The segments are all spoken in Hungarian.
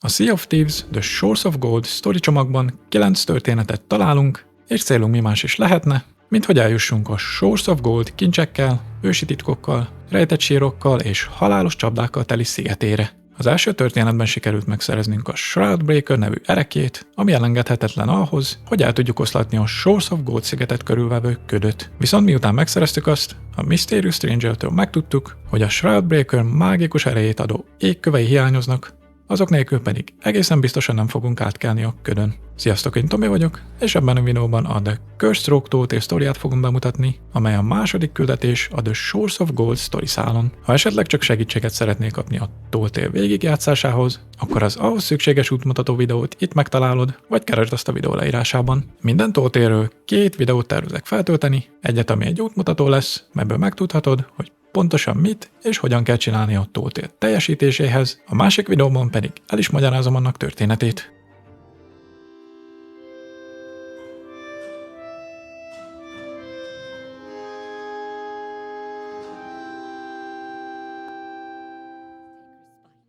A Sea of Thieves The Shores of Gold sztori csomagban 9 történetet találunk, és célunk mi más is lehetne, mint hogy eljussunk a Shores of Gold kincsekkel, ősi titkokkal, rejtett sírokkal és halálos csapdákkal teli szigetére. Az első történetben sikerült megszereznünk a Shroudbreaker nevű erekét, ami elengedhetetlen ahhoz, hogy el tudjuk oszlatni a Shores of Gold szigetet körülvevő ködöt. Viszont miután megszereztük azt, a Mysterious Stranger-től megtudtuk, hogy a Shroudbreaker mágikus erejét adó égkövei hiányoznak, azok nélkül pedig egészen biztosan nem fogunk átkelni a ködön. Sziasztok, én Tomi vagyok, és ebben a videóban a The Cursed Rogue Talltale sztoriát fogom bemutatni, amely a második küldetés a The Shores of Gold sztori szálon. Ha esetleg csak segítséget szeretnél kapni a Talltale végigjátszásához, akkor az ahhoz szükséges útmutató videót itt megtalálod, vagy keresd azt a videó leírásában. Minden Talltale-ről 2 videót tervezek feltölteni, egyet, ami egy útmutató lesz, melyből megtudhatod, hogy pontosan mit és hogyan kell csinálni a Talltale teljesítéséhez, a másik videóban pedig el is magyarázom annak történetét.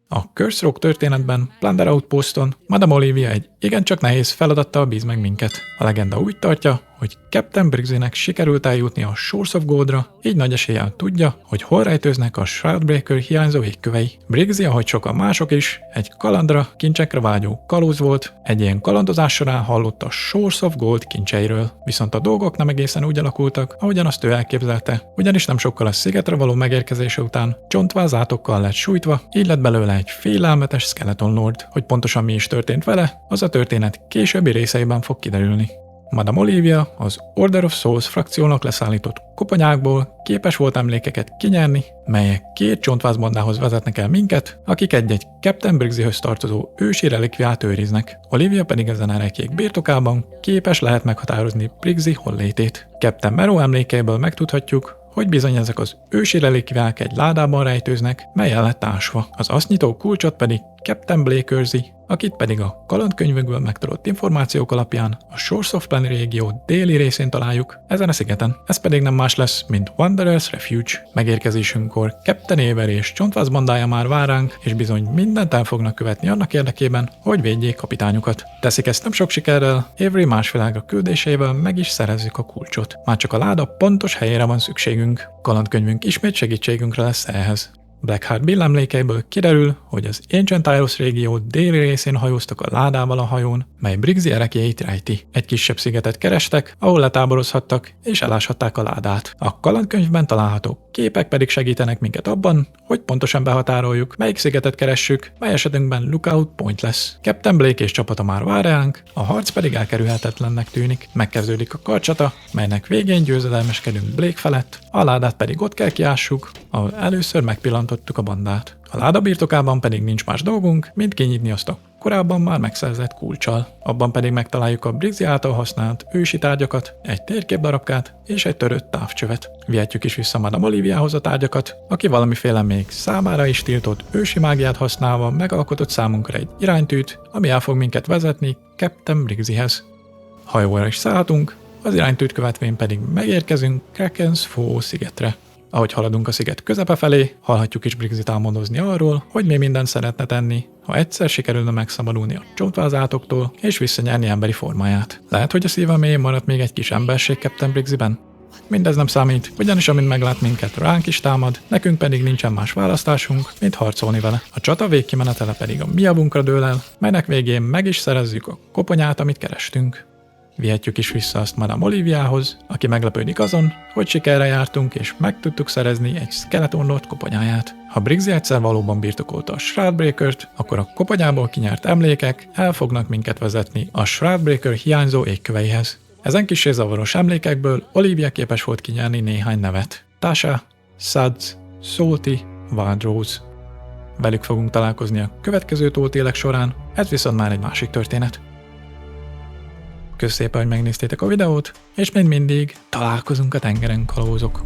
A Cursed Rogue történetben Plunder Outposton Madame Olivia egy igencsak nehéz feladattal bíz meg minket. A legenda úgy tartja, hogy Captain Briggsynek sikerült eljutni a Shores of Goldra, így nagy eséllyel tudja, hogy hol rejtőznek a Shroudbreaker hiányzó égkövei. Briggsy, ahogy sokan mások is, egy kalandra, kincsekre vágyó kalóz volt, egy ilyen kalandozás során hallott a Shores of Gold kincseiről. Viszont a dolgok nem egészen úgy alakultak, ahogyan azt ő elképzelte, ugyanis nem sokkal a szigetre való megérkezése után csontvázátokkal lett sújtva, így lett belőle egy félelmetes Skeleton Lord. Hogy pontosan mi is történt vele, az a történet későbbi részeiben fog kiderülni. Madame Olivia az Order of Souls frakciónak leszállított koponyákból képes volt emlékeket kinyerni, melyek 2 csontvázbandához vezetnek el minket, akik egy-egy Captain Briggsyhöz tartozó ősi relikviát őriznek. Olivia pedig ezen erekék birtokában képes lehet meghatározni Briggsy hollétét. Captain Merrow emlékeiből megtudhatjuk, hogy bizony ezek az ősi relikviák egy ládában rejtőznek, mely el lett ásva. Az azt nyitó kulcsot pedig Captain Blake őrzi, akit pedig a kalandkönyvekből megtudott információk alapján a Shores of Plan régió déli részén találjuk, ezen a szigeten. Ez pedig nem más lesz, mint Wanderer's Refuge. Megérkezésünkkor Captain Avery és csontváz bandája már vár ránk, és bizony mindent el fognak követni annak érdekében, hogy védjék kapitányukat. Teszik ezt nem sok sikerrel, Avery más világra küldésével meg is szerezzük a kulcsot. Már csak a láda pontos helyére van szükségünk. Kalandkönyvünk ismét segítségünkre lesz ehhez. Blackheart Bill emlékeiből kiderül, hogy az Ancient Tyros régió déli részén hajóztak a ládával a hajón, mely Briggsy erekjeit rejti. Egy kisebb szigetet kerestek, ahol letáborozhattak és eláshatták a ládát. A kalandkönyvben található képek pedig segítenek minket abban, hogy pontosan behatároljuk, melyik szigetet keressük, mely esetünkben Lookout Point lesz. Captain Blake és csapata már vár ránk, a harc pedig elkerülhetetlennek tűnik. Megkezdődik a karcsata, melynek végén győzedelmeskedünk Blake felett, a ládát pedig ott kell kiássuk, ahol először megpillantottuk a bandát. A láda birtokában pedig nincs más dolgunk, mint kinyitni azt a korábban már megszerzett kulccsal. Abban pedig megtaláljuk a Briggsy által használt ősi tárgyakat, egy térképdarabkát és egy törött távcsövet. Vihetjük is vissza Madame Oliviahoz a tárgyakat, aki valamiféle még számára is tiltott ősi mágiát használva megalkotott számunkra egy iránytűt, ami el fog minket vezetni Captain Briggsyhez. Hajóra is szállhatunk, az iránytűt követvén pedig megérkezünk Kraken's Fall szigetre. Ahogy haladunk a sziget közepe felé, hallhatjuk is Briggsyt álmodozni arról, hogy mi mindent szeretne tenni, ha egyszer sikerülne megszabadulni a csontvázátoktól és visszanyerni emberi formáját. Lehet, hogy a szíve mélyén maradt még egy kis emberség Captain Briggsyben? Mindez nem számít, ugyanis amint meglát minket, ránk is támad, nekünk pedig nincsen más választásunk, mint harcolni vele. A csata végkimenetele pedig a mi javunkra dől el, melynek végén meg is szerezzük a koponyát, amit kerestünk. Vihetjük is vissza azt Madame Oliviahoz, aki meglepődik azon, hogy sikerre jártunk és meg tudtuk szerezni egy Skeleton Lord koponyáját. Ha Briggsy egyszer valóban birtokolta a Shroudbreakert, akkor a koponyából kinyert emlékek el fognak minket vezetni a Shroudbreaker hiányzó égköveihez. Ezen kissé zavaros emlékekből Olivia képes volt kinyerni néhány nevet. Tasha, Suds, Salty, Wild Rose. Velük fogunk találkozni a következő Talltale-ek során, ez viszont már egy másik történet. Köszönöm szépen, hogy megnéztétek a videót, és mint mindig találkozunk a tengeren, kalózok!